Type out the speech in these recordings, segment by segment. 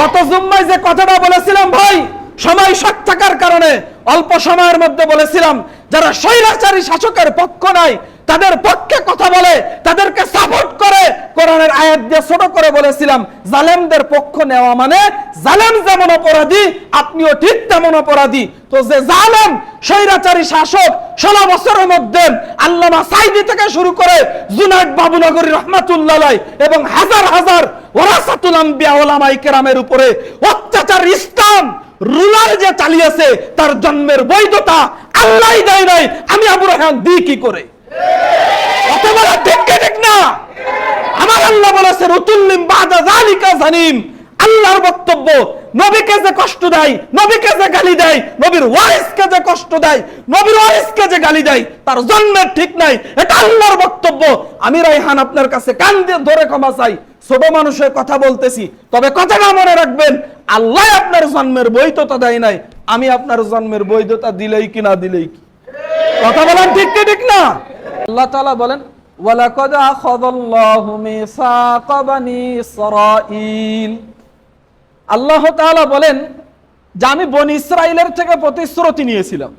গত জুম্মায় যে কথাটা বলেছিলাম ভাই, সময় শর্ট থাকার কারণে অল্প সময়ের মধ্যে বলেছিলাম, যারা স্বৈরাচারী শাসকের পক্ষ নাই তাদের পক্ষে কথা বলে, তাদেরকে সাপোর্ট করে, কোরআনের আয়াত দিয়ে ছোট করে বলেছিলাম, জালেমদের পক্ষ নেওয়া মানে জালেম যেমন অপরাধী আপনিও ঠিক তেমন অপরাধী। তো যে জালেম স্বৈরাচারী শাসক 16 বছরের মধ্যে আল্লামা সাইদি থেকে শুরু করে জুনায়েদ বাবুনগরী রহমাতুল্লাহ আলাইহি এবং হাজার হাজার ওয়ারাসাতুল আম্বিয়া উলামায়ে কেরামের উপরে অত্যাচার ইসলাম রুলার যে চালিয়েছে, তার জন্মের বৈধতা আল্লাহই দেয় নাই, আমি আবু রায়হান দিই কি করে? কথা বলা ঠিক না? আমার আল্লাহ বলেছে রুতুল্লিম বাদা যালিকা জানিম। আল্লাহর বক্তব্য, নবীকে যে কষ্ট দেয়, নবীকে যে গালি দেয়, নবীর ওয়ারিসকে যে কষ্ট দেয়, নবীর ওয়ারিসকে যে গালি দেয়, তার জন্মের ঠিক নাই, এটা আল্লাহর বক্তব্য। আমি রায়হান আপনার কাছে কান দিয়ে ধরে ক্ষমা চাই, ছোট মানুষের কথা বলতেছি, তবে কথাটা মনে রাখবেন, আল্লাহ আপনার জন্মের বৈধতা দেয় নাই, আমি আপনার জন্মের বৈধতা দিলেই কি না দিলেই কি? কথা বলেন ঠিক না? আল্লাহ তাআলা বলেন ওয়ালাকাদ আখাযাল্লাহু মিসাকা বানি ইসরাঈল। আল্লাহ তাআলা বলেন যে আমি বনি ইসরাইলের থেকে প্রতিশ্রুতি নিয়েছিলাম।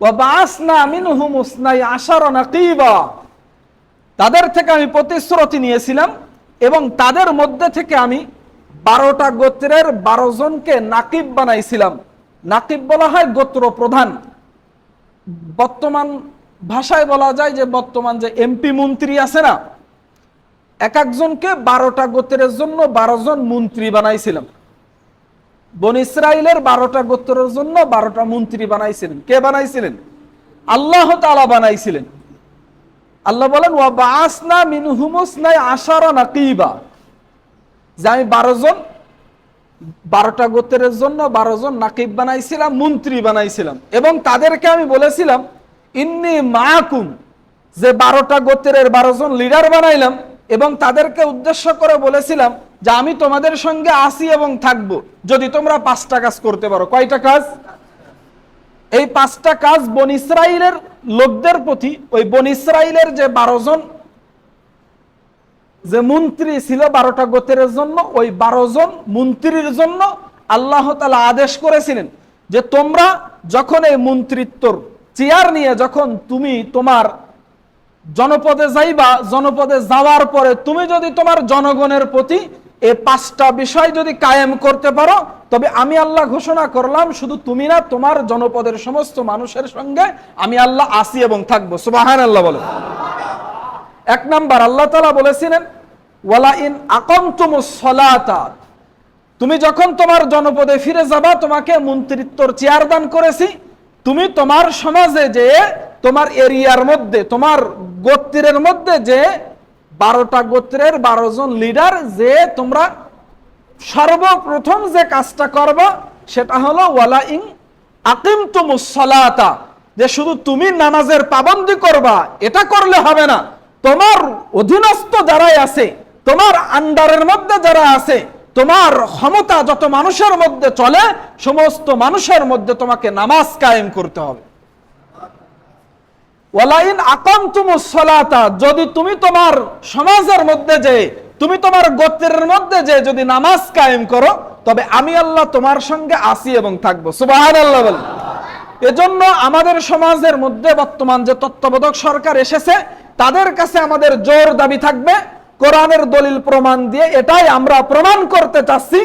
ওয়া বাআসনা মিনহুম 12 নাকিবা, তাদের থেকে আমি প্রতিশ্রুতি নিয়েছিলাম এবং তাদের মধ্যে থেকে আমি 12টা গোত্রের 12 জনকে নাকিব বানাইছিলাম। নাকিব বলা হয় গোত্র প্রধান। বর্তমান ভাষায় বলা যায় যে বর্তমান যে এমপি মন্ত্রী আছে না, এক একজনকে 12টা গোত্রের জন্য 12 জন মন্ত্রী বানাইছিলাম। বনি ইসরাইলের 12টা গোত্রের জন্য 12টা মন্ত্রী বানাইছিলেন। কে বানাইছিলেন? আল্লাহ তাআলা বানাইছিলেন। আল্লাহ বলেন ওয়া বাআসনা মিনহুম 12 নাকিবা, যে আমি 12টা গোত্রের জন্য 12 জন নাকিব বানাইছিলাম, মন্ত্রী বানাইছিলাম, এবং তাদেরকে আমি বলেছিলাম ইন্নী মাআকুম, যে 12টা গোত্রের 12 জন লিডার বানাইলাম এবং তাদেরকে উদ্দেশ্য করে বলেছিলাম যে আমি তোমাদের সঙ্গে আছি এবং থাকব যদি তোমরা 5টা কাজ করতে পারো। কয়টা কাজ? এই 5টা কাজ বনি ইসরাইলের লোকদের প্রতি, ওই বনি ইসরাইলের যে 12 জন যে মন্ত্রী ছিল 12টা গোত্রের জন্য, ওই 12 জন মন্ত্রীর জন্য আল্লাহ তাআলা আদেশ করেছিলেন যে তোমরা যখন এই মন্ত্রিত্বর চেয়ার নিয়ে যখন তুমি তোমার জনপদে যাইবা, জনপদে যাওয়ার পরে তুমি যদি তোমার জনগণের প্রতি এই 5টা বিষয় যদি কায়েম করতে পারো, তবে আমি আল্লাহ ঘোষণা করলাম শুধু তুমি না, তোমার জনপদের সমস্ত মানুষের সঙ্গে আমি আল্লাহ আছি এবং থাকবো। সুবহানাল্লাহ বলো। 1 নাম্বার আল্লাহ তাআলা বলেছিলেন ওয়ালা ইন আকামতুমুস সালাতা, তুমি যখন তোমার জনপদে ফিরে যাবা, তোমাকে মন্ত্রিত্বর চেয়ার দান করেছি, তুমি তোমার সমাজে যে তোমার এরিয়ার মধ্যে তোমার গোত্রের মধ্যে যে 12টা গোত্রের 12 জন লিডার, যে তোমরা সর্বপ্রথম যে কাজটা করবা সেটা হলো ওয়ালা ইন আকিমতুমুস সালাতা, যে শুধু তুমি নামাজের পাবন্দি করবা, এটা করলে হবে না, তোমার অধীনস্থ যারাই আছে, তোমার আন্ডারের মধ্যে যারা আছে, তোমার ক্ষমতা যত মানুষের মধ্যে চলে সমস্ত মানুষের মধ্যে তোমাকে নামাজ কায়েম করতে হবে। ওয়ালাইন আকামতুমুস সালাতা, যদি তুমি তোমার সমাজের মধ্যে যে, তুমি তোমার গোত্রের মধ্যে যে যদি নামাজ কায়েম করো, তবে আমি আল্লাহ তোমার সঙ্গে আছি এবং থাকবো। সুবহানাল্লাহ বলেন। এজন্য আমাদের সমাজের মধ্যে বর্তমান যে তত্ত্বাবধায়ক সরকার এসেছে, তাদের কাছে আমাদের জোর দাবি থাকবে কোরআনের দলিল প্রমাণ দিয়ে, এটাই আমরা প্রমাণ করতে চাচ্ছি।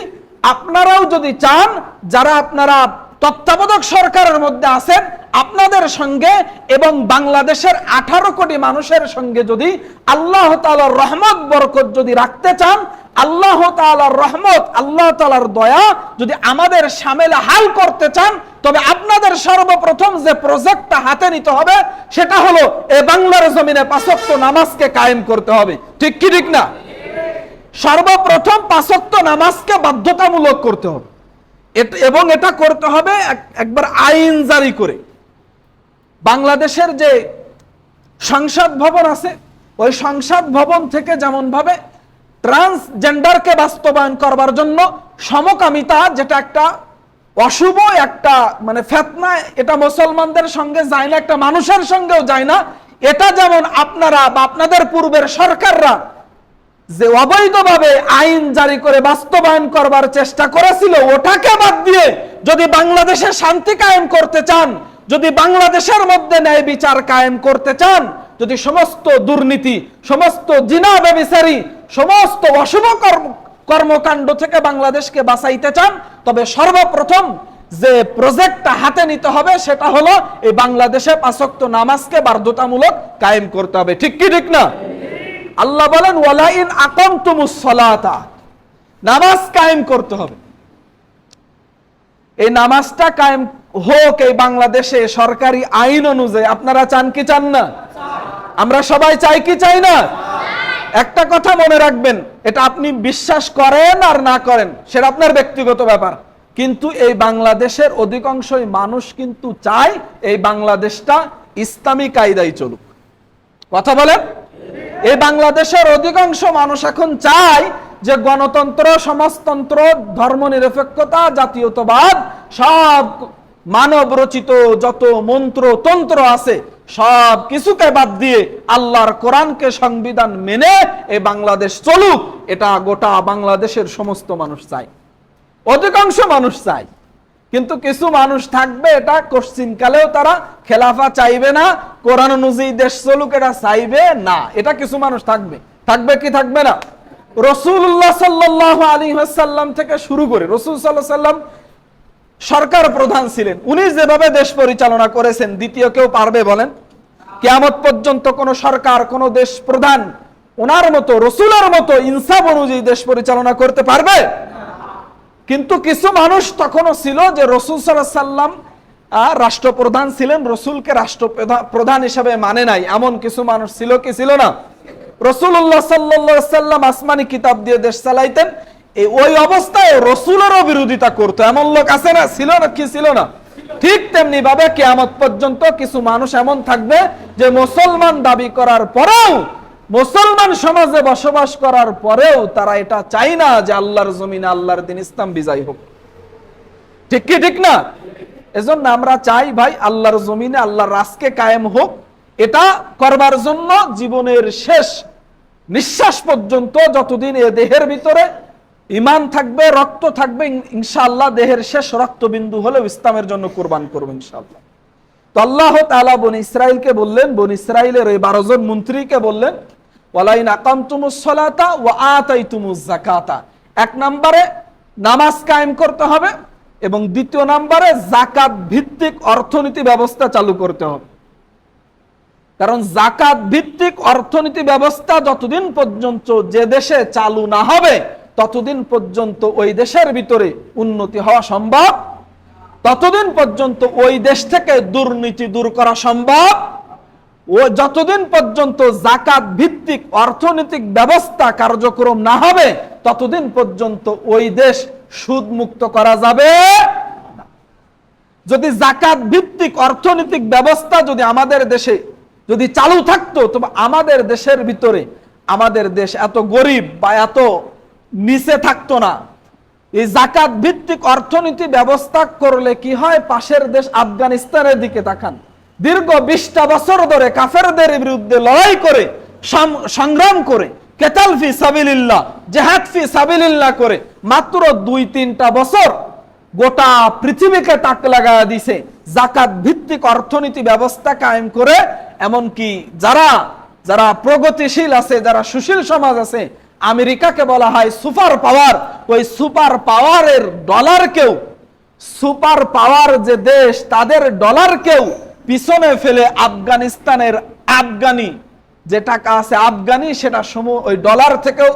আপনারাও যদি চান, যারা আপনারা তত্ত্বাবধায়ক সরকারের মধ্যে আছেন, আপনাদের সঙ্গে এবং বাংলাদেশের 18 কোটি মানুষের সঙ্গে যদি আল্লাহ তাআলার রহমত বরকত যদি রাখতে চান, আল্লাহ তাআলার রহমত, আল্লাহ তাআলার দয়া যদি আমাদের শামিল হাল করতে চান, তবে আপনাদের সর্বপ্রথম যে প্রজেক্টটা হাতে নিতে হবে সেটা হলো এই বাংলার জমিনে 5 ওয়াক্ত নামাজকে কায়েম করতে হবে। ঠিক কি ঠিক না? সর্বপ্রথম 5 ওয়াক্ত নামাজকে বাধ্যতামূলক করতে হবে, এবং এটা করতে হবে একবার আইন জারি করে। বাংলাদেশের যে সংসদ ভবন আছে, ওই সংসদ ভবন থেকে যেমন ভাবে ট্রান্সজেন্ডারকে বাস্তবায়ন করবার জন্য সমকামিতা, যেটা একটা অশুভ একটা মানে ফিতনা, এটা মুসলমানদের সঙ্গে যায় না, একটা মানুষের সঙ্গেও যায় না, এটা যেমন আপনারা বা আপনাদের পূর্বের সরকাররা যে অবৈধভাবে আইন জারি করে বাস্তবায়ন করবার চেষ্টা করেছিল, ওটাকে বাদ দিয়ে যদি বাংলাদেশে শান্তি কায়েম করতে চান, যদি বাংলাদেশের মধ্যে ন্যায় বিচার কায়েম করতে চান, যদি সমস্ত দুর্নীতি, সমস্ত জিনা ব্যভিচারী, সমস্ত অশুভ কর্মকাণ্ড থেকে বাংলাদেশকে বাঁচাইতে চান, তবে সর্বপ্রথম যে প্রজেক্টটা হাতে নিতে হবে সেটা হলো এই বাংলাদেশে 5 ওয়াক্ত নামাজকে বাধ্যতামূলক কায়েম করতে হবে। ঠিক কি ঠিক না? আল্লাহ বলেন ওয়ালা ইন আকামতুমুস সালাতা, নামাজ কায়েম করতে হবে। এই নামাজটা কায়েম হোক এই বাংলাদেশে সরকারি আইন অনুযায়ী। আপনারা চান কি চান না? আমরা সবাই চাই কি চাই না? একটা কথা মনে রাখবেন, এটা আপনি বিশ্বাস করেন আর না করেন সেটা আপনার ব্যক্তিগত ব্যাপার, কিন্তু এই বাংলাদেশের অধিকাংশই মানুষ কিন্তু চায় এই বাংলাদেশটা ইসলামী কায়দায় চলুক। কথা বলেন? এই বাংলাদেশের অধিকাংশ মানুষ এখন চায় যে গণতন্ত্র, সমাজতন্ত্র, ধর্মনিরপেক্ষতা, জাতীয়তাবাদ, সব মানব রচিত যত মন্ত্র তন্ত্র আছে সব কিছুকে বাদ দিয়ে আল্লাহর কোরআনকে সংবিধান মেনে এই বাংলাদেশ চলুক, এটা গোটা বাংলাদেশের সমস্ত মানুষ চায়, অধিকাংশ মানুষ চায়। কিন্তু কিছু মানুষ থাকবে, এটা কোশ্চিনকালেও তারা খেলাফা চাইবে না, কোরআন অনুযায়ী দেশ চলুক এটা চাইবে না, এটা কিছু মানুষ থাকবে। থাকবে কি থাকবে না? রাসূলুল্লাহ সাল্লাল্লাহু আলাইহি ওয়াসাল্লাম থেকে শুরু করে, রাসূল সাল্লাল্লাহু আলাইহি ওয়াসাল্লাম সরকার প্রধান ছিলেন, উনি যেভাবে দেশ পরিচালনা করেছেন দ্বিতীয় কেউ পারবে বলেন? কিয়ামত পর্যন্ত কোন সরকার, কোন দেশ প্রধান ওনার মতো, রাসূলের মতো ইনসাফ অনুযায়ী দেশ পরিচালনা করতে পারবে? কিন্তু কিছু মানুষ তখনও ছিল যে রাসূল সাল্লাল্লাহু আলাইহি ওয়াসাল্লাম রাষ্ট্রপ্রধান ছিলেন, রাসূলকে রাষ্ট্রপ্রধান হিসেবে মানে নাই, এমন কিছু মানুষ ছিল কি ছিল না? রাসূলুল্লাহ সাল্লাল্লাহু আলাইহি ওয়াসাল্লাম আসমানি কিতাব দিয়ে দেশ চালাইতেন, ওই অবস্থায় রাসূলেরও বিরোধিতা করতো এমন লোক আছে না? ছিল না কি ছিল না? ঠিক তেমনি ভাবে কিয়ামত পর্যন্ত কিছু মানুষ এমন থাকবে যে মুসলমান দাবি করার পরেও, মুসলমান সমাজে বসবাস করার পরেও তারা এটা চায় না যে আল্লাহর জমিনে আল্লাহর দ্বীন ইসলাম বিজয় হোক। ঠিক কি ঠিক না? এজন্য আমরা চাই ভাই আল্লাহর জমিনে আল্লাহর রাজকে কায়েম হোক। এটা করবার জন্য জীবনের শেষ নিঃশ্বাস পর্যন্ত যতদিন এ দেহের ভিতরে ঈমান থাকবে, রক্ত থাকবে, ইনশাআল্লাহ দেহের শেষ রক্তবিন্দু হলেও ইসলামের জন্য কুরবান করব ইনশাআল্লাহ। তো আল্লাহ তাআলা বনি ইসরাইলকে বললেন, বনি ইসরাইলের ওই 12 জন মন্ত্রীকে বললেন ওয়ালাইন আকামতুমুস সালাতা ওয়া আতাইতুমুজ যাকাতা, এক নম্বরে নামাজ কায়েম করতে হবে এবং দ্বিতীয় নম্বরে যাকাত ভিত্তিক অর্থনীতি ব্যবস্থা চালু করতে হবে। কারণ যাকাত ভিত্তিক অর্থনীতি ব্যবস্থা যতদিন পর্যন্ত যে দেশে চালু না হবে ততদিন পর্যন্ত ওই দেশের ভিতরে উন্নতি হওয়া সম্ভব, ততদিন পর্যন্ত ওই দেশ থেকে দুর্নীতি দূর করা সম্ভব, ও যতদিন পর্যন্ত যাকাত ভিত্তিক অর্থনৈতিক ব্যবস্থা কার্যক্রম না হবে ততদিন পর্যন্ত ওই দেশ সুদ মুক্ত করা যাবে না। যদি যাকাত ভিত্তিক অর্থনৈতিক ব্যবস্থা যদি আমাদের দেশে যদি চালু থাকতো তবে আমাদের দেশের ভিতরে আমাদের দেশ এত গরিব বা এত নিচে থাকতো না। এই যাকাত ভিত্তিক অর্থনীতি ব্যবস্থা করলে কি হয়, পাশের দেশ আফগানিস্তানের দিকে তাকান, দীর্ঘ 20টা বছর ধরে কাফেরদের বিরুদ্ধে লড়াই করে, সংগ্রাম করে, কেতাল ফি সাবিলিল্লাহ, জিহাদ ফি সাবিলিল্লাহ করে মাত্র 2-3টা বছর গোটা পৃথিবীকে তাক লাগায়া দিছে যাকাত ভিত্তিক অর্থনীতি ব্যবস্থা কায়েম করে। এমনকি যারা যারা প্রগতিশীল আছে, যারা সুশীল সমাজ আছে, আমেরিকাকে বলা হয় সুপার পাওয়ার, ওই সুপার পাওয়ারের ডলারকেও, সুপার পাওয়ার যে দেশ তাদের ডলারকেও পিছনে ফেলে আফগানিস্তানের আফগানি যে টাকা আছে আফগানি, সেটা ওই ডলার থেকেও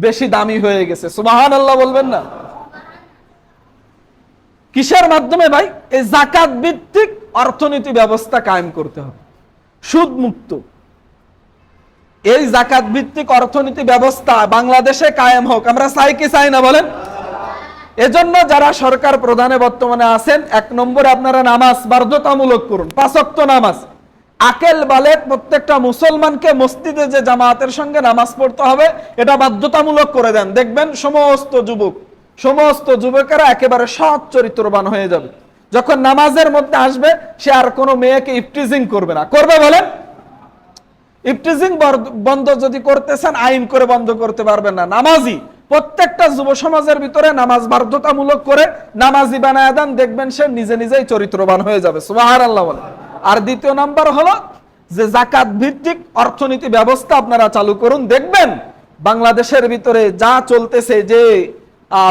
বেশি দামি হয়ে গেছে। সুবহানাল্লাহ বলবেন না? কিসের মাধ্যমে ভাই? এই যাকাত ভিত্তিক অর্থনীতি ব্যবস্থা কায়েম করতে হবে, সুদ মুক্ত। এই যাকাত ভিত্তিক অর্থনীতি ব্যবস্থা বাংলাদেশে কায়েম হোক, আমরা চাই কি চাই না বলেন? এজন্য যারা সরকার প্রধানে বর্তমানে আছেন, 1 নম্বরে আপনারা নামাজ বাধ্যতামূলক করুন, 5 ওয়াক্ত নামাজ। আকেল বালেক প্রত্যেকটা মুসলমানকে মসজিদে যে জামাতের সঙ্গে নামাজ পড়তে হবে এটা বাধ্যতামূলক করে দেন, দেখবেন সমস্ত যুবকেরা একেবারে সৎ চরিত্রবান হয়ে যাবে। যখন নামাজের মধ্যে আসবে সে আর কোনো মেয়েকে ইফটিজিং করবে না, করবে বলেন? ইফটিজিং বন্ধ যদি করতেছেন, আইন করে বন্ধ করতে পারবেন না। নামাজি প্রত্যেকটা যুব সমাজের ভিতরে নামাজ বাধ্যতামূলক করে নামাজি বানায় দেন, দেখবেন সে নিজে নিজেই চরিত্রবান হয়ে যাবে। সুবহানাল্লাহ বলে। আর দ্বিতীয় নাম্বার হলো যে জাকাত ভিত্তিক অর্থনীতি ব্যবস্থা আপনারা চালু করুন, দেখবেন বাংলাদেশের ভিতরে যা চলতেছে, যে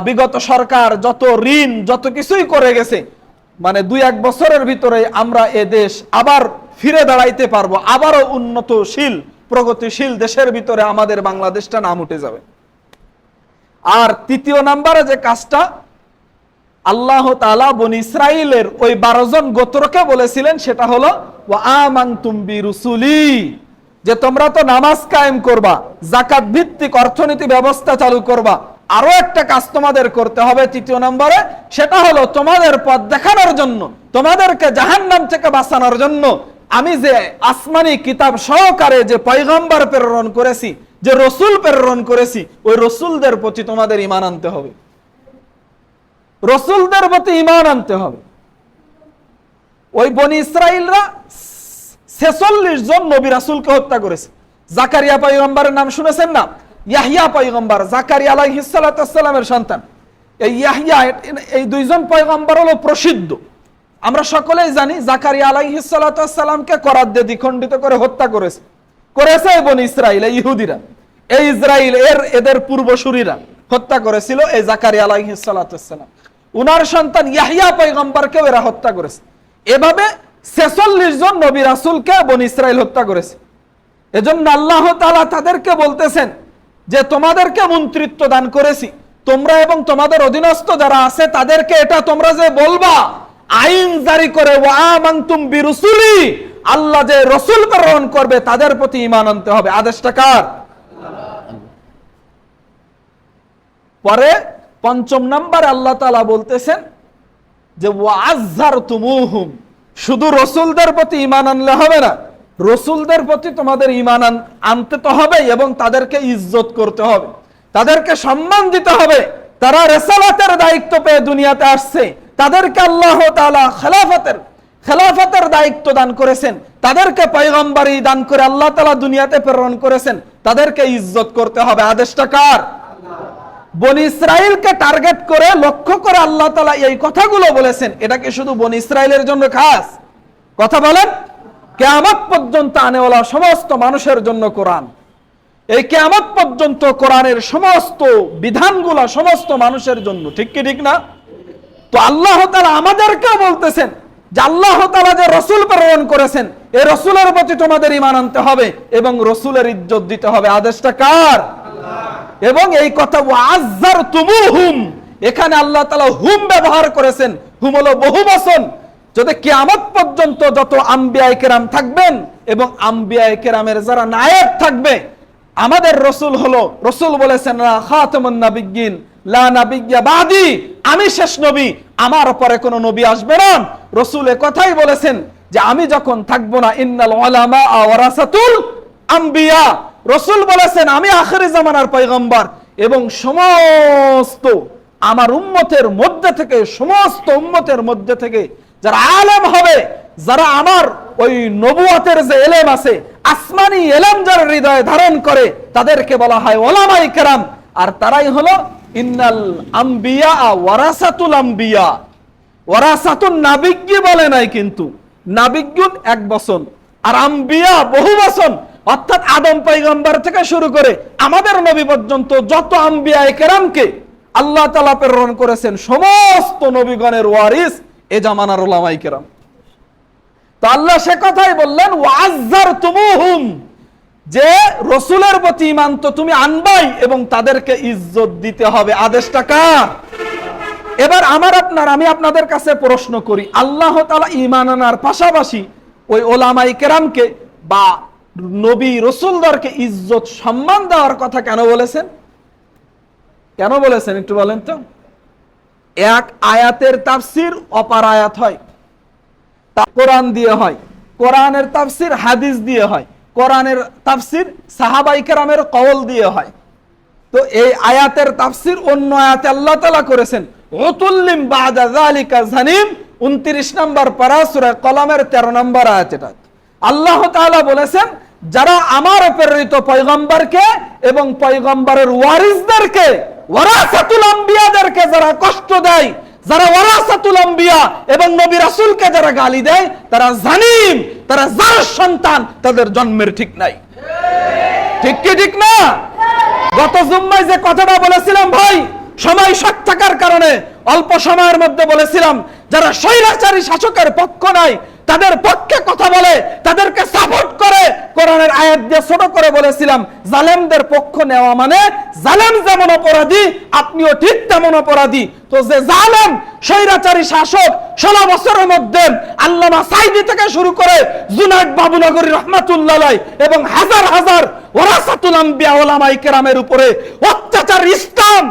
বিগত সরকার যত ঋণ যত কিছুই করে গেছে, মানে 2-1 বছরের ভিতরে আমরা এ দেশ আবার ফিরে দাঁড়াইতে পারবো, আবারও উন্নতশীল প্রগতিশীল দেশের ভিতরে আমাদের বাংলাদেশটা নাম উঠে যাবে। আর তৃতীয় নাম্বারে যে কাজটা আল্লাহ তাআলা বনি ইসরাইলের ওই 12 জন গোত্রকে বলেছিলেন, সেটা হলো ওয়া আমানতুম বিরুসুলি, যে তোমরা তো নামাজ কায়েম করবা, যাকাত ভিত্তিক অর্থনীতি ব্যবস্থা চালু করবা, আরো একটা কাজ তোমাদের করতে হবে তৃতীয় নম্বরে, সেটা হলো তোমাদের পথ দেখানোর জন্য, তোমাদেরকে জাহান্নাম থেকে বাঁচানোর জন্য আমি যে আসমানি কিতাব সহকারে যে পয়গম্বর প্রেরণ করেছি, যে রসুল প্রেরণ করেছি, ওই রসুলদের প্রতি তোমাদের ঈমান আনতে হবে। রসুলদের প্রতি ঈমান আনতে হবে। ওই বনি ইসরাইলরা 46 জন নবী রাসূলকে হত্যা করেছে। জাকারিয়া পয়গম্বরের নাম শুনেছেন না? ইয়াহইয়া পয়গম্বর, জাকারিয়া আলাইহিস সালাতু ওয়াস সালামের সন্তান। এই ইয়াহইয়া, এই 2 জন পয়গম্বর হলো প্রসিদ্ধ। আমরা সকলেই জানি জাকারিয়া আলাইহিস সালাতু ওয়াস সালামকে করাত দিয়ে দ্বিখণ্ডিত করে হত্যা করেছে এই বনি ইসরাইল, এই ইহুদিরা, এই ইসরাইল এদের পূর্বসূরীরা হত্যা করেছিল এই জাকারিয়া আলাইহিস সালাতু ওয়াস সালাম। উনার সন্তান ইয়াহইয়া পয়গম্বরকেও এরা হত্যা করেছে। এভাবে 46 জন নবী রাসূলকে বনি ইসরাইল হত্যা করেছে। এজন্য আল্লাহ তাআলা তাদেরকে বলতেছেন যে তোমাদেরকে মন্ত্রিত্ব দান করেছি, তোমরা এবং তোমাদের অধীনস্থ যারা আছে তাদেরকে এটা তোমরা যে বলবা, আইন জারি করে ওয়া আমানতুম বিরুসুলি, আল্লাহ যে রাসূল প্রেরণ করবে তাদের প্রতি ঈমান আনতে হবে। আদেশটা কার? পরে 5ম নম্বরে আল্লাহ তাআলা বলতেছেন যে ওয়াজ্জারতুমুহুম, শুধু রাসূলদের প্রতি ঈমান আনলে হবে না, রাসূলদের প্রতি তোমাদের ঈমান আনতে তো হবে এবং তাদেরকে ইজ্জত করতে হবে, তাদেরকে সম্মান দিতে হবে। তারা রিসালাতের দায়িত্ব পেয়ে দুনিয়াতে আসছে, তাদেরকে আল্লাহ তাআলা খেলাফতের দায়িত্ব দান করেছেন, তাদেরকে পয়গম্বরি দান করে আল্লাহ তাআলা দুনিয়াতে প্রেরণ করেছেন, তাদেরকে ইজ্জত করতে হবে। আদেশটা কার? বনি ইসরাইলকে টার্গেট করে লক্ষ্য করে আল্লাহ তাআলা এই কথাগুলো বলেছেন। এটা কি শুধু বনি ইসরাইলের জন্য খাস কথা বলেন? কিয়ামত পর্যন্ত আনেওয়ালা সমস্ত মানুষের জন্য কোরআন, এই কিয়ামত পর্যন্ত কোরআনের সমস্ত বিধানগুলো সমস্ত মানুষের জন্য, ঠিক কি ঠিক না? তো আল্লাহ তাআলা আমাদেরকে বলতেছেন যে আল্লাহ তাআলা যে রাসূল প্রেরণ করেছেন, এই রাসূলের প্রতি তোমাদের ঈমান আনতে হবে এবং রাসূলের ইজ্জত দিতে হবে। আদেশটা কার? এবং এই কথা ওয়াজ্জারতুমুহুম, এখানে আল্লাহ তাআলা হুম ব্যবহার করেছেন। হুম হলো বহুবচন। যদি কিয়ামত পর্যন্ত যত আম্বিয়ায়ে কেরাম থাকবেন এবং আম্বিয়ায়ে কেরামের যারা নায়েব থাকবে, আমাদের রাসূল হলো, রাসূল বলেছেন না খাতামুন নাবিয়্যিন লা নাবিয়্যা বাদি, আমি শেষ নবী, আমার পরে কোনো নবী আসবে না। রাসূল এই কথাই বলেছেন যে আমি যখন থাকবো না, ইন্নাল উলামা ওয়ারাসাতুল আম্বিয়া, রাসূল বলেছেন আমি আখিরি জামানার পয়গম্বর এবং সমস্ত আমার উম্মতের মধ্যে থেকে, সমস্ত উম্মতের মধ্যে থেকে যারা আলেম হবে, যারা আমার ওই নবুয়তের যে এলেম আছে, আসমানি এলেম যারা হৃদয়ে ধারণ করে, তাদেরকে বলা হয় উলামায়ে কেরাম। আর তারাই হলো ইন্নাল আম্বিয়া ওয়ারাসাতুল আম্বিয়া, ওয়ারাসাতুন নাবিয়্যি বলে নাই, কিন্তু নাবিয়্যুন 1 বচন আর আম্বিয়া বহু বচন। অর্থাৎ আদম পয়গম্বর থেকে শুরু করে আমাদের নবী পর্যন্ত যত আম্বিয়ায়ে কেরামকে আল্লাহ তাআলা প্রেরণ করেছেন, সমস্ত নবীগণের ওয়ারিস এ জামানার উলামায়ে কেরাম। তো আল্লাহ সে কথাই বললেন ওয়াজ্জারতুমুহুম, যে রাসূলের প্রতি ঈমান তো তুমি আনবাই এবং তাদেরকে ইজ্জত দিতে হবে। আদেশটা কার? এবার আমি আপনাদের কাছে প্রশ্ন করি, আল্লাহ তাআলা ঈমান আনার পাশাপাশি ওই উলামায়ে কেরামকে বা নবী রাসূলদেরকে ইজ্জত সম্মান দেওয়ার কথা কেন বলেছেন? কেন বলেছেন একটু বলেন তো? এক আয়াতের তাফসীর অপর আয়াত হয়, তা কোরআন দিয়ে হয়, কোরআনের তাফসীর হাদিস দিয়ে হয়, কোরআনের তাফসীর সাহাবায়ে কেরামের কওল দিয়ে হয়। তো এই আয়াতের তাফসীর অন্য আয়াতে আল্লাহ তাআলা করেছেন উতুল্লিম বাদা যালিকা জানিম, 29 নম্বর পারা সূরা কলমের 13 নম্বর আয়াত। এটা আল্লাহ তাআলা বলেছেন যারা আমার প্রেরিত পয়গম্বরকে এবং পয়গম্বরের ওয়ারিসদেরকে, ওয়ারাসাতুল আম্বিয়াদেরকে যারা কষ্ট দেয়, যারা ওয়ারাসাতুল আম্বিয়া এবং নবী রাসূলকে যারা গালি দেয়, তারা জালিম, তারা জার সন্তান, তাদের জন্মের ঠিক নাই। ঠিক কি ঠিক না? গত জুম্মায় যে কথাটা বলেছিলাম ভাই, সময় শর্ট থাকার কারণে অল্প সময়ের মধ্যে বলেছিলাম, যারা স্বৈরাচারী শাসকের পক্ষ নাই, তাদের পক্ষে কথা বলে, তাদেরকে সাপোর্ট করে, কোরআনের আয়াত দিয়ে ছোট করে বলেছিলাম, জালেমদের পক্ষ নেওয়া মানে জালেম যেমন অপরাধী, আপনিও ঠিক তেমন অপরাধী। তো যে জালেম স্বৈরাচারী শাসক 16 বছরের মধ্যে আল্লামা সাইদি থেকে শুরু করে জুনায়েদ বাবুনগরী রহমাতুল্লাহ আলাইহি এবং হাজার হাজার ওয়ারাসাতুল আম্বিয়া উলামায়ে কেরামের উপরে অত্যাচার ইসলাম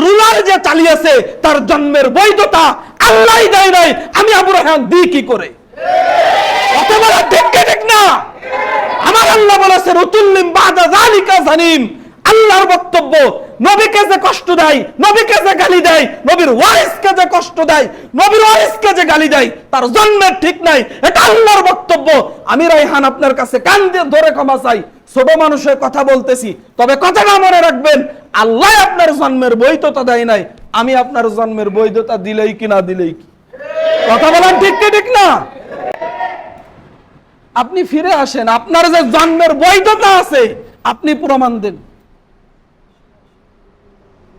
রুলার যে চালিয়েছে, তার জন্মের বৈধতা আল্লাহই দেয় নাই, আমি আবু রায়হান দিই কি করে? অথবা ঠিক না? আমার আল্লাহ বলেছে রুতুল্লিম বাদা যালিকা জানিম। আল্লাহর বক্তব্য, নবীকে যে কষ্ট দেয়, নবীকে যে গালি দেয়, নবীর ওয়ারিসকে যে কষ্ট দেয়, নবীর ওয়ারিসকে যে গালি দেয়, তার জন্মের ঠিক নাই, এটা আল্লাহর বক্তব্য। আমি রায়হান আপনার কাছে কান দিয়ে ধরে ক্ষমা চাই, ছোট মানুষের কথা বলতেছি, তবে কথাটা মনে রাখবেন, আল্লাহ আপনার জন্মের বৈধতা দেয় নাই, আমি আপনার জন্মের বৈধতা দিলেই কি না দিলেই কি? কথা বলেন ঠিক কি ঠিক না? আপনি ফিরে আসেন, আপনার যে জন্মের বৈধতা আছে আপনি প্রমাণ দেন,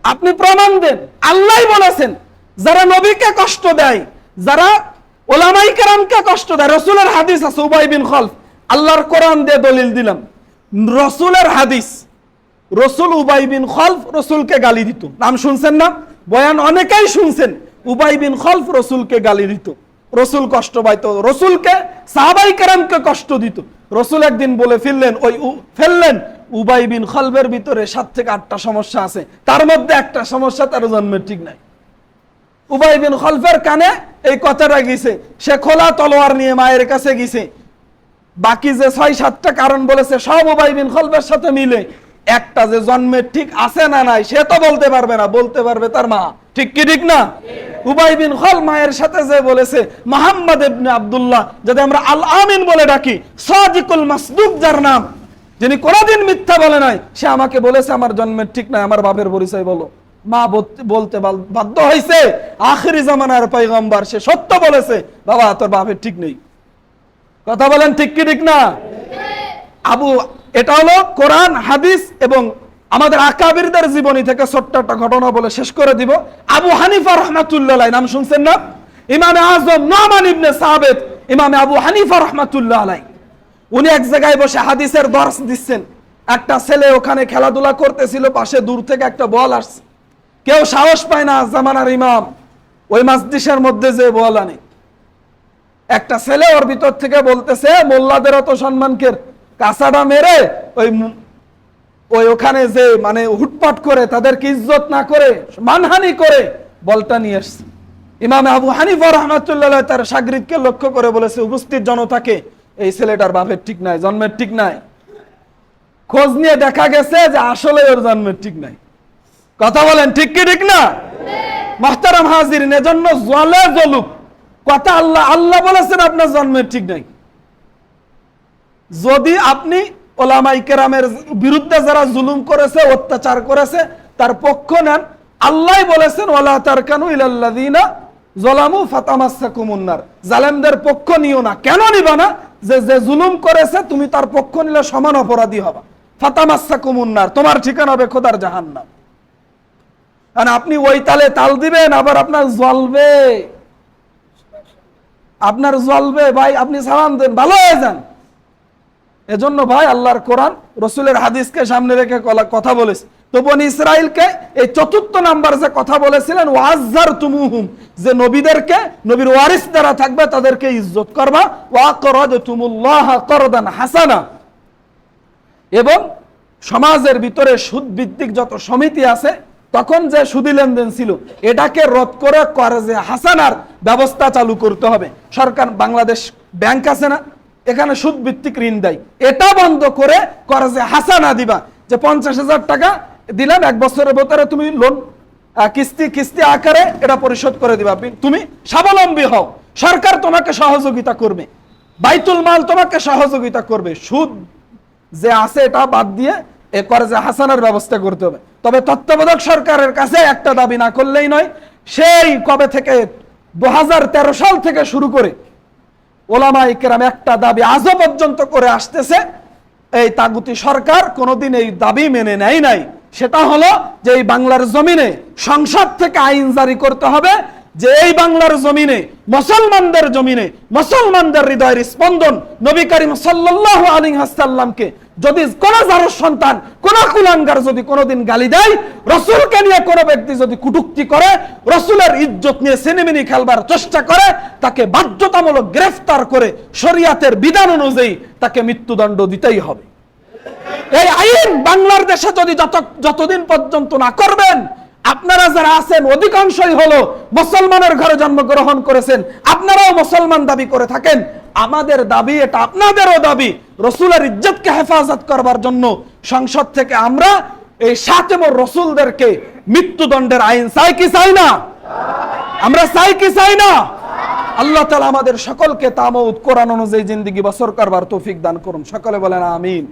আপনি প্রমাণ দেন। আল্লাহ বলেছেন, যারা নবীকে কষ্ট দেয়, যারা ওলামায়ে কেরামকে কষ্ট দেয়, রাসূলের হাদিস আছে, উবাই বিন খালফ, আল্লাহর কোরআন দিয়ে দলিল দিলাম, রাসূলের হাদিস, রাসূল উবাই বিন খালফ রাসূলকে গালি দিত, নাম শুনছেন না? বয়ান অনেকেই শুনছেন, উবাই বিন খালফ রাসূলকে গালি দিত, রাসূল কষ্ট পাইত, রাসূলকে সাহাবায়ে কেরামকে কষ্ট দিত। রাসূল একদিন বলে ফেললেন উবাই বিন খালফের ভিতরে 7 থেকে 8টা সমস্যা আছে, তার মধ্যে একটা সমস্যা তার জন্মের ঠিক নাই। উবাই বিন খালফের কানে এই কথাটা গেছে, সে খোলা তলোয়ার নিয়ে মায়ের কাছে গেছে, বাকি যে 6-7টা কারণ বলেছে সব উবাই বিন খালফের সাথে মিলে, একটা যে জন্মের ঠিক আছে না নাই সে তো বলতে পারবে না, বলতে পারবে তার মা। ঠিক কি ঠিক না? উবাই বিন খালফ মায়ের সাথে যে বলেছে মুহাম্মদ ইবনে আব্দুল্লাহ, যাতে আমরা আল আমিন বলে ডাকি, সাদিকুল মাসদুক যার নাম, যিনি কোনদিন মিথ্যা বলে নাই, সে আমাকে বলেছে আমার জন্মের ঠিক নাই, আমার বাপের পরিচয় বলো। মা বলতে বাধ্য হয়েছে, আখিরি জামানার পয়গম্বর, সে সত্য বলেছে, বাবা তোর বাপের ঠিক নেই। কথা বলেন ঠিক কি ঠিক না? এটা হলো কোরআন হাদিস এবং আমাদের আকাবিরদের জীবনী থেকে ছোট্ট একটা ঘটনা বলে শেষ করে দিব। আবু হানিফা রাহমাতুল্লাহ আলাইহি, নাম শুনছেন না? ইমামে আযম নুমান ইবনে সাবিত, ইমামে আবু হানিফা রাহমাতুল্লাহ আলাইহি, উনি এক জায়গায় বসে হাদিসের দর্শ দিচ্ছেন। একটা ছেলে ওখানে খেলাধুলা করতেছিল, পাশে দূর থেকে একটা বল আসছে, কেউ সাহস পায় না জামানার ইমাম ওই মসজিদের মধ্যে যে বল আনে। একটা ছেলে ওর ভিতর থেকে বলতেছে, মোল্লাদের অত সম্মানকে কাঁচাটা মেরে ওই ওখানে যে মানে হুটপাট করে, তাদেরকে ইজ্জত না করে, মানহানি করে বলটা নিয়ে আসছে। ইমাম আবু হানিফা রাহমাতুল্লাহ আলাইহি তার শাগরিদকে লক্ষ্য করে বলেছে উপস্থিত জনতাকে, এই ছেলেটার বাপের ঠিক নাই, জন্মের ঠিক নাই। খোঁজ নিয়ে দেখা গেছে যে আসলে ওর জন্মের ঠিক নাই। কথা বলেন ঠিক কি ঠিক না? মুহতারাম হাজিরিন, এজন্য জলে জলুক কথা, আল্লাহ বলেছেন আপনার জন্মের ঠিক নাই। যদি আপনি ওলামায়ে কেরামের বিরুদ্ধে যারা জুলুম করেছে, অত্যাচার করেছে, তার পক্ষ নেন, আল্লাহ বলেছেন ওয়ালা তারকানু ইলাল্লাযিনা যালামু ফাতামাসসাকুমুন নার, জালেমদের পক্ষ নিও না। কেন নিবা না? যে জুলুম করেছে তুমি তার পক্ষ নিলে সমান অপরাধী হবা। ফাতামাসসাকুমুন নার, তোমার ঠিকানা হবে খোদার জাহান্নাম। আর আপনি ওই তালে তাল দিবেন, আবার আপনার জ্বলবে, আপনার জ্বলবে ভাই, আপনি সালাম দেন, ভালো হয়ে যান। এজন্য ভাই আল্লাহর কোরআন রাসূলের হাদিসকে সামনে রেখে কথা বলেছে। তো বনি ইসরাইলকে এই ৪র্থ নাম্বার যে কথা বলেছিলেন, ওয়াজ্জারতুমুহুম, যে নবীদেরকে, নবীর ওয়ারিস যারা থাকবে তাদেরকে ইজ্জত করবা, ওয়াকরাদতুমুল্লাহ করদান হাসানা, এবং সমাজের ভিতরে সুদ ভিত্তিক যত সমিতি আছে, তখন যে সুদি লেনদেন ছিল এটাকে রদ করে কর্জে হাসানার ব্যবস্থা চালু করতে হবে। সরকার বাংলাদেশ ব্যাংক আছে না, এখানে সুদ ভিত্তিক ঋণ দেয়, এটা বন্ধ করে কর্জে হাসানা দিবা, যে 50,000 টাকা দিলাম, 1 বছরের ভিতরে তুমি লোন কিস্তি আকারে এটা পরিশোধ করে দিবা, তুমি স্বাবলম্বী হও, সরকার তোমাকে সহযোগিতা করবে, বাইতুল মাল তোমাকে সহযোগিতা করবে। সুদ যে আছে এটা বাদ দিয়ে এ কর্জে হাসানার ব্যবস্থা করতে হবে। তবে তত্ত্বাবধায়ক সরকারের কাছে একটা দাবি না করলেই নয়, সেই কবে থেকে 2013 সাল থেকে শুরু করে ওলামায়ে কেরাম একটা দাবি আজও পর্যন্ত করে আসতেছে, এই তাগুতি সরকার কোনোদিন এই দাবি মেনে নেয় নাই। সেটা হলো যে এই বাংলার জমিনে সংসদ থেকে আইন জারি করতে হবে যে এই বাংলার জমিনে মুসলমানদের জমিনে মুসলমানদের হৃদয়ের স্পন্দন নবী করিম সাল্লাল্লাহু আলাইহি ওয়াসাল্লামকে যদি কোন জারুর সন্তান কোন কুলাঙ্গার যদি কোনোদিন গালি দেয়, রাসূলকে নিয়ে কোন ব্যক্তি যদি কটূক্তি করে, রাসূলের ইজ্জত নিয়ে সিনেমিনি খেলবার চেষ্টা করে, তাকে বাধ্যতামূলক গ্রেফতার করে শরীয়তের বিধান অনুযায়ী তাকে মৃত্যুদণ্ড দিতেই হবে। এই আইন বাংলার দেশে যদি যতদিন পর্যন্ত না করবেন, আপনারা যারা আছেন অধিকাংশই হলো মুসলমানের ঘরে জন্মগ্রহণ করেছেন, আপনারাও মুসলমান দাবি করে থাকেন, আমাদের দাবি এটা আপনাদেরও দাবি, রাসূলের ইজ্জতকে হেফাজত করবার জন্য সংসদ থেকে আমরা এই শাতেমুর রাসূলদেরকে মৃত্যুদণ্ডের আইন চাই কি চাই না? আমরা চাই কি চাই না? আল্লাহ তাআলা আমাদের সকলকে তামাউদ কোরআন অনুযায়ী জিন্দেগি বসর করবার তৌফিক দান করুন। সকলে বলেন আমিন।